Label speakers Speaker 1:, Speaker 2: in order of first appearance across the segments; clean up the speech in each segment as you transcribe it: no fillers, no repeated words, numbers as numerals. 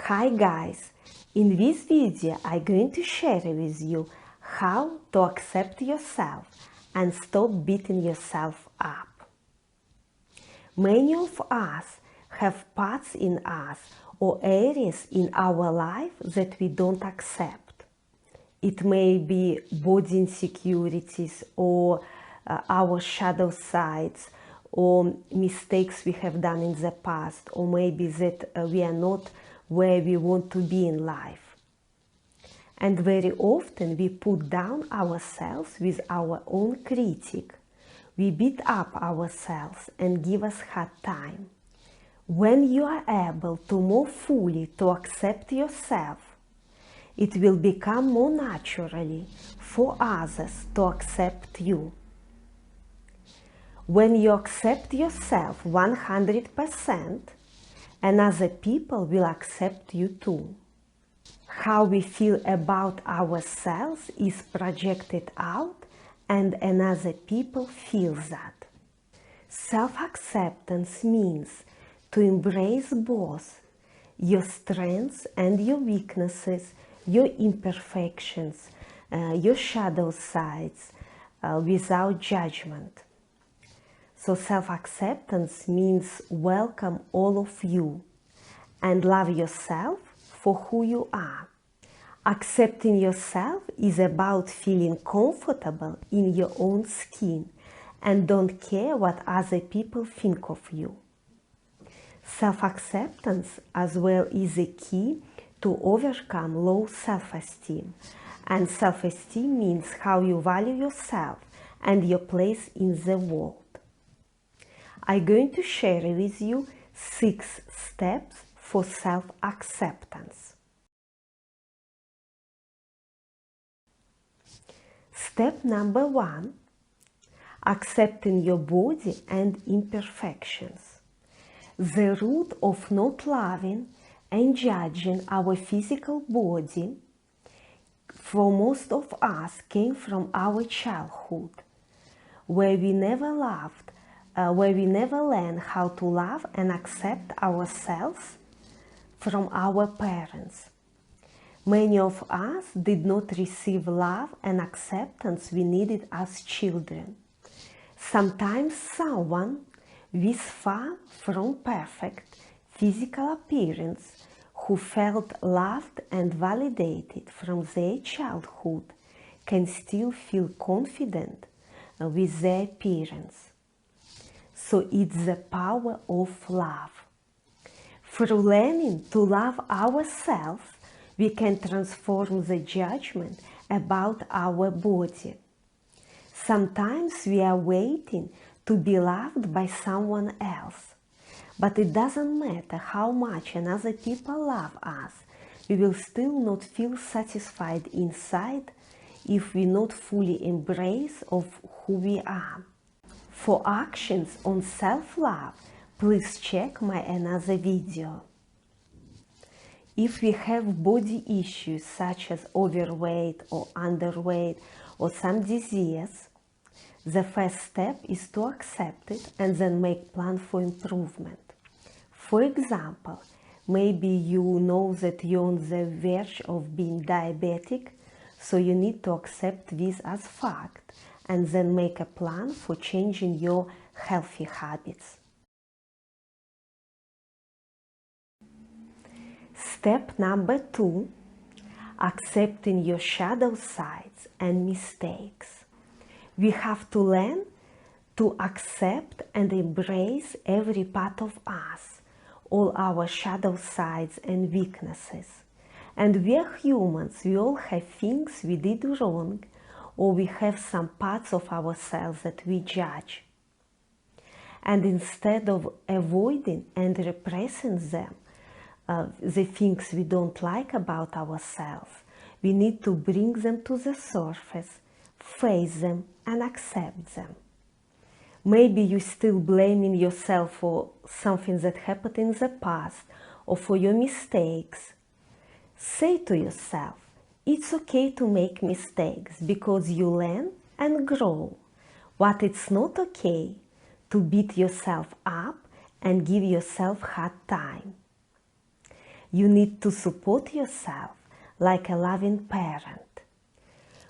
Speaker 1: Hi guys, in this video I'm going to share with you how to accept yourself and stop beating yourself up. Many of us have parts in us or areas in our life that we don't accept. It may be body insecurities or our shadow sides or mistakes we have done in the past, or maybe that we are not where we want to be in life. And very often we put down ourselves with our own critic. We beat up ourselves and give us hard time. When you are able to more fully to accept yourself, it will become more naturally for others to accept you. When you accept yourself 100%, and other people will accept you too. How we feel about ourselves is projected out, and another people feel that. Self-acceptance means to embrace both your strengths and your weaknesses, your imperfections, your shadow sides, without judgment. So self-acceptance means welcome all of you and love yourself for who you are. Accepting yourself is about feeling comfortable in your own skin and don't care what other people think of you. Self-acceptance as well is a key to overcome low self-esteem. And self-esteem means how you value yourself and your place in the world. I'm going to share with you 6 steps for self-acceptance. Step number 1, accepting your body and imperfections. The root of not loving and judging our physical body for most of us came from our childhood, where we never loved, where we never learn how to love and accept ourselves from our parents. Many of us did not receive love and acceptance we needed as children. Sometimes someone with far from perfect physical appearance who felt loved and validated from their childhood can still feel confident with their appearance. So it's the power of love. Through learning to love ourselves, we can transform the judgment about our body. Sometimes we are waiting to be loved by someone else. But it doesn't matter how much another people love us, we will still not feel satisfied inside if we not fully embrace of who we are. For actions on self-love, please check my another video. If we have body issues such as overweight or underweight or some disease, the first step is to accept it and then make plan for improvement. For example, maybe you know that you're on the verge of being diabetic, so you need to accept this as fact and then make a plan for changing your healthy habits. Step number 2, accepting your shadow sides and mistakes. We have to learn to accept and embrace every part of us, all our shadow sides and weaknesses. And we are humans, we all have things we did wrong, or we have some parts of ourselves that we judge. And instead of avoiding and repressing them, the things we don't like about ourselves, we need to bring them to the surface, face them and accept them. Maybe you're still blaming yourself for something that happened in the past or for your mistakes. Say to yourself, it's okay to make mistakes because you learn and grow. But it's not okay to beat yourself up and give yourself hard time. you need to support yourself like a loving parent.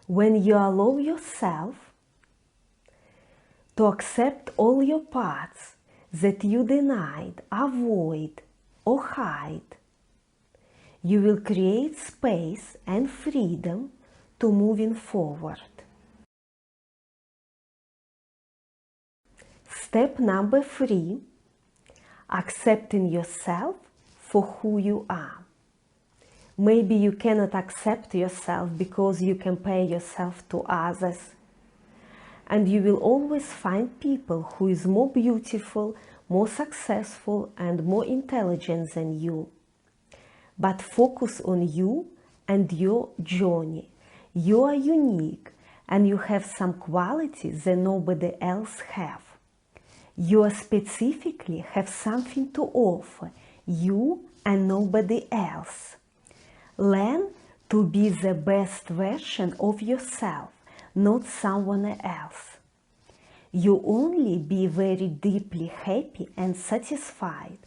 Speaker 1: When you allow yourself to accept all your parts that you denied, avoid, or hide, you will create space and freedom to moving forward. Step number 3, accepting yourself for who you are. Maybe you cannot accept yourself because you compare yourself to others. And you will always find people who is more beautiful, more successful, and more intelligent than you. But focus on you and your journey. You are unique and you have some qualities that nobody else have. You specifically have something to offer, you and nobody else. Learn to be the best version of yourself, not someone else. You only be very deeply happy and satisfied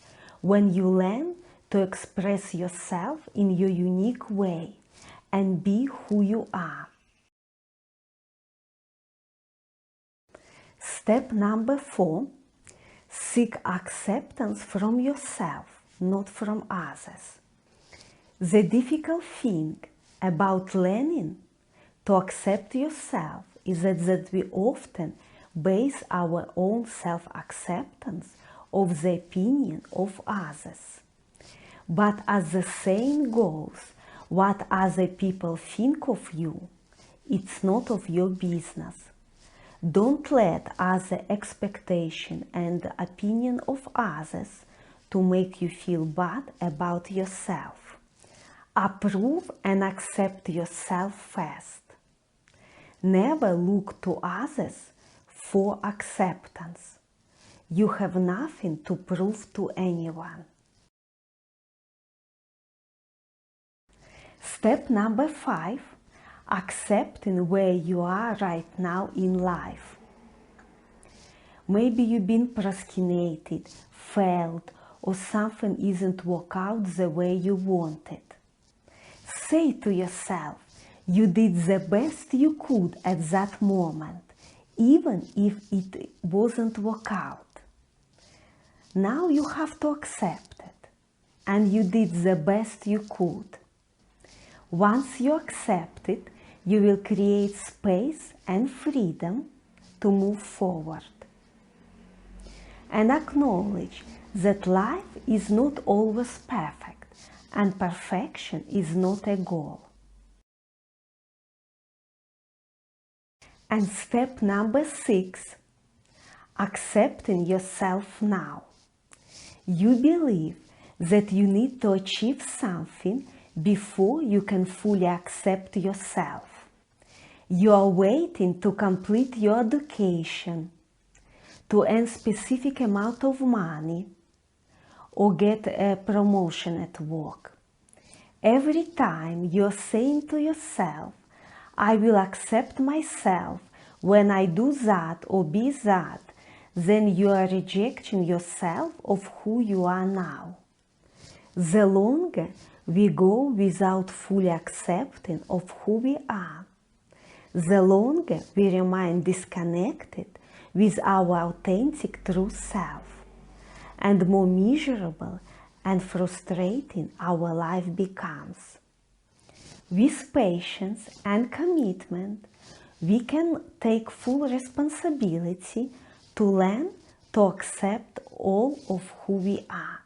Speaker 1: when you learn to express yourself in your unique way and be who you are. Step number 4, seek acceptance from yourself, not from others. The difficult thing about learning to accept yourself is that we often base our own self-acceptance of the opinion of others. But as the saying goes, what other people think of you, it's not of your business. Don't let other expectation and opinion of others to make you feel bad about yourself. Approve and accept yourself first. Never look to others for acceptance. You have nothing to prove to anyone. Step number 5, accepting where you are right now in life. Maybe you've been procrastinated, failed, or something isn't work out the way you wanted. Say to yourself, you did the best you could at that moment, even if it wasn't work out. Now you have to accept it, and you did the best you could. Once you accept it, you will create space and freedom to move forward. And acknowledge that life is not always perfect, and perfection is not a goal. And step number 6, accepting yourself now. You believe that you need to achieve something before you can fully accept yourself. You are waiting to complete your education, to earn specific amount of money, or get a promotion at work. Every time you're saying to yourself, I will accept myself when I do that or be that, then you are rejecting yourself of who you are now. The longer we go without fully accepting of who we are, the longer we remain disconnected with our authentic true self, and more miserable and frustrating our life becomes. With patience and commitment, we can take full responsibility to learn to accept all of who we are.